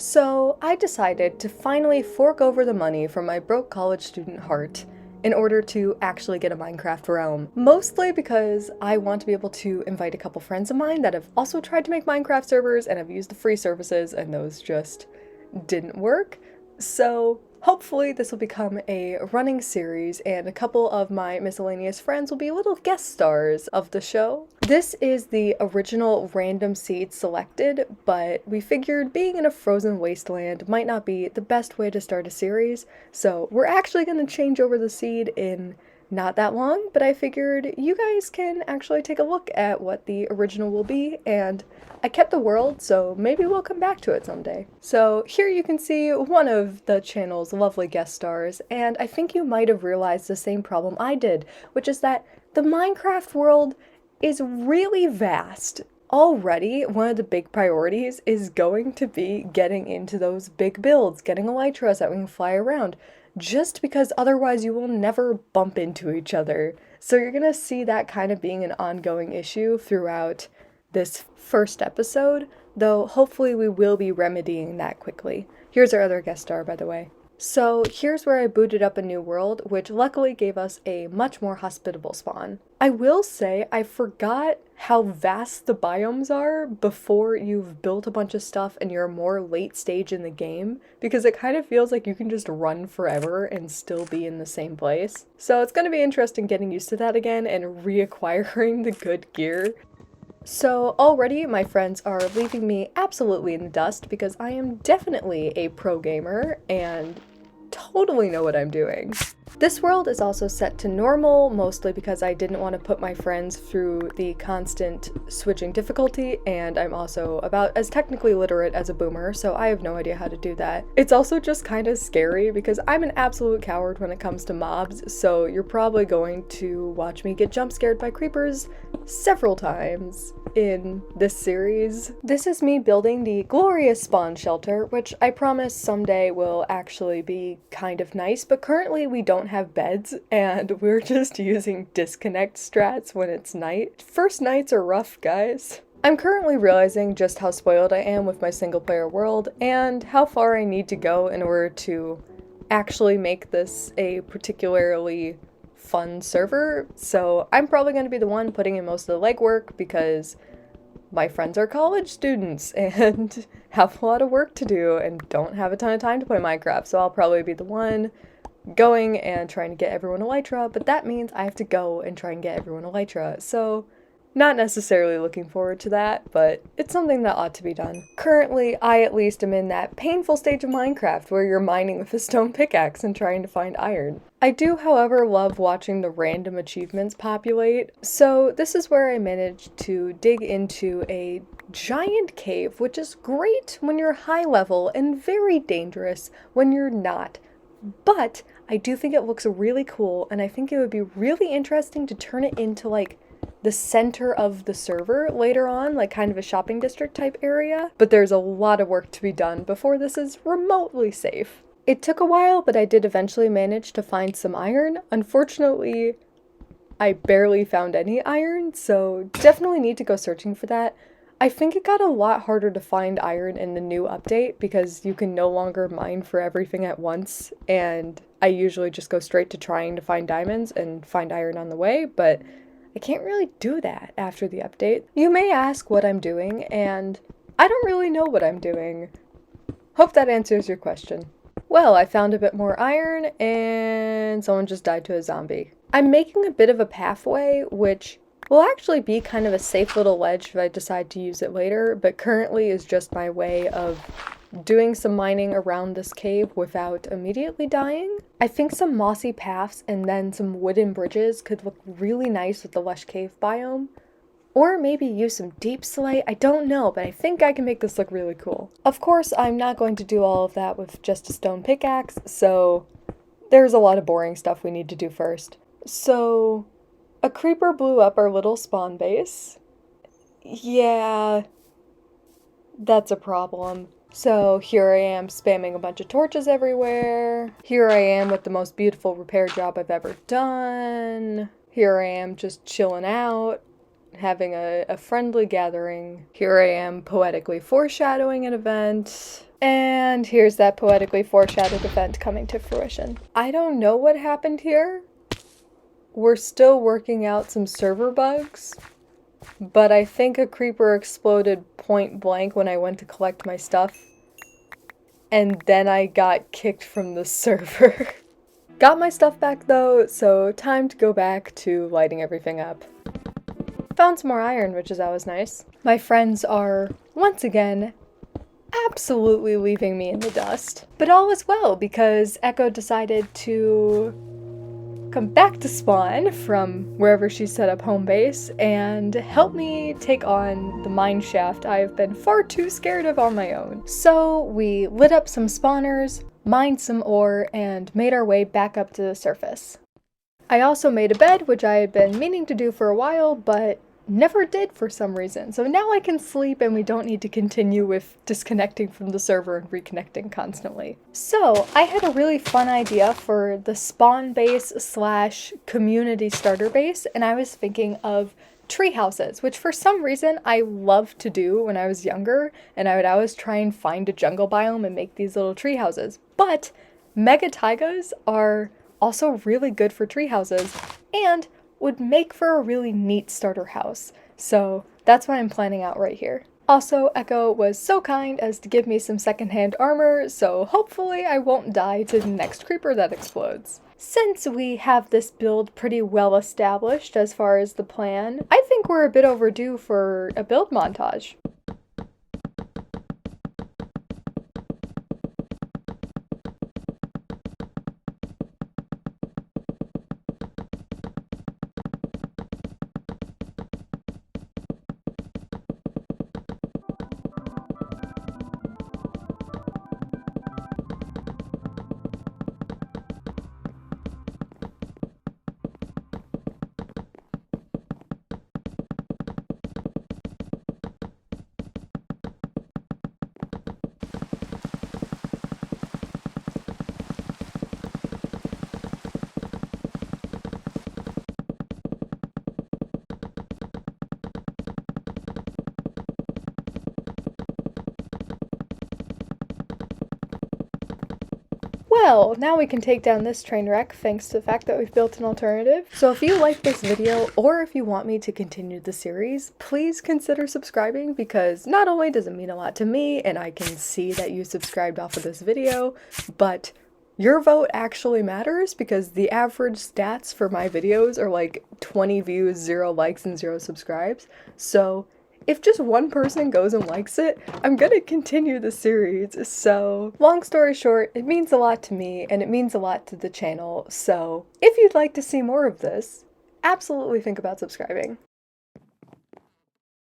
So I decided to finally fork over the money from my broke college student heart in order to actually get a Minecraft realm. Mostly because I want to be able to invite a couple friends of mine that have also tried to make Minecraft servers and have used the free services and those just didn't work. So hopefully this will become a running series and a couple of my miscellaneous friends will be little guest stars of the show. This is the original random seed selected, but we figured being in a frozen wasteland might not be the best way to start a series, so we're actually going to change over the seed in not that long, but I figured you guys can actually take a look at what the original will be, and I kept the world, so maybe we'll come back to it someday. So here you can see one of the channel's lovely guest stars, and I think you might have realized the same problem I did, which is that the Minecraft world is really vast. Already, one of the big priorities is going to be getting into those big builds, getting elytras that we can fly around, just because otherwise you will never bump into each other. So you're gonna see that kind of being an ongoing issue throughout this first episode, though hopefully we will be remedying that quickly. Here's our other guest star, by the way. So here's where I booted up a new world, which luckily gave us a much more hospitable spawn. I will say I forgot how vast the biomes are before you've built a bunch of stuff and you're more late stage in the game, because it kind of feels like you can just run forever and still be in the same place. So it's going to be interesting getting used to that again and reacquiring the good gear. So already my friends are leaving me absolutely in the dust because I am definitely a pro gamer and totally know what I'm doing. This world is also set to normal, mostly because I didn't want to put my friends through the constant switching difficulty, and I'm also about as technically literate as a boomer, so I have no idea how to do that. It's also just kind of scary because I'm an absolute coward when it comes to mobs, so you're probably going to watch me get jump scared by creepers several times in this series. This is me building the glorious spawn shelter, which I promise someday will actually be kind of nice, but currently we don't have beds and we're just using disconnect strats when it's night. First nights are rough, guys. I'm currently realizing just how spoiled I am with my single player world and how far I need to go in order to actually make this a particularly fun server, so I'm probably going to be the one putting in most of the legwork because my friends are college students and have a lot of work to do and don't have a ton of time to play Minecraft, so I'll probably be the one going and trying to get everyone elytra, but that means I have to go and try and get everyone elytra, so not necessarily looking forward to that, but it's something that ought to be done. Currently, I at least am in that painful stage of Minecraft where you're mining with a stone pickaxe and trying to find iron. I do, however, love watching the random achievements populate, so this is where I managed to dig into a giant cave, which is great when you're high level and very dangerous when you're not. But I do think it looks really cool, and I think it would be really interesting to turn it into like the center of the server later on, like kind of a shopping district type area, but there's a lot of work to be done before this is remotely safe. It took a while, but I did eventually manage to find some iron. Unfortunately, I barely found any iron, so definitely need to go searching for that. I think it got a lot harder to find iron in the new update because you can no longer mine for everything at once, and I usually just go straight to trying to find diamonds and find iron on the way, but I can't really do that after the update. You may ask what I'm doing, and I don't really know what I'm doing. Hope that answers your question. Well, I found a bit more iron, and someone just died to a zombie. I'm making a bit of a pathway, which will actually be kind of a safe little ledge if I decide to use it later, but currently is just my way of doing some mining around this cave without immediately dying. I think some mossy paths and then some wooden bridges could look really nice with the lush cave biome. Or maybe use some deep slate, I don't know, but I think I can make this look really cool. Of course, I'm not going to do all of that with just a stone pickaxe, so there's a lot of boring stuff we need to do first. So a creeper blew up our little spawn base. Yeah, that's a problem. So here I am spamming a bunch of torches everywhere. Here I am with the most beautiful repair job I've ever done. Here I am just chilling out, having a friendly gathering. Here I am poetically foreshadowing an event. And here's that poetically foreshadowed event coming to fruition. I don't know what happened here. We're still working out some server bugs, but I think a creeper exploded point blank when I went to collect my stuff, and then I got kicked from the server. Got my stuff back though, so time to go back to lighting everything up. Found some more iron, which is always nice. My friends are, once again, absolutely leaving me in the dust. But all is well, because Echo decided to come back to spawn from wherever she set up home base and help me take on the mine shaft I have been far too scared of on my own. So we lit up some spawners, mined some ore, and made our way back up to the surface. I also made a bed, which I had been meaning to do for a while, but never did for some reason. So now I can sleep and we don't need to continue with disconnecting from the server and reconnecting constantly. So I had a really fun idea for the spawn base slash community starter base, and I was thinking of tree houses, which for some reason I loved to do when I was younger, and I would always try and find a jungle biome and make these little tree houses. But mega taigas are also really good for tree houses and would make for a really neat starter house. So that's what I'm planning out right here. Also, Echo was so kind as to give me some secondhand armor, so hopefully I won't die to the next creeper that explodes. Since we have this build pretty well established as far as the plan, I think we're a bit overdue for a build montage. Well, now we can take down this train wreck thanks to the fact that we've built an alternative. So if you like this video, or if you want me to continue the series, please consider subscribing, because not only does it mean a lot to me and I can see that you subscribed off of this video, but your vote actually matters, because the average stats for my videos are like 20 views, 0 likes, and 0 subscribes. So if just one person goes and likes it, I'm gonna continue the series. So long story short, it means a lot to me and it means a lot to the channel. So if you'd like to see more of this, absolutely think about subscribing.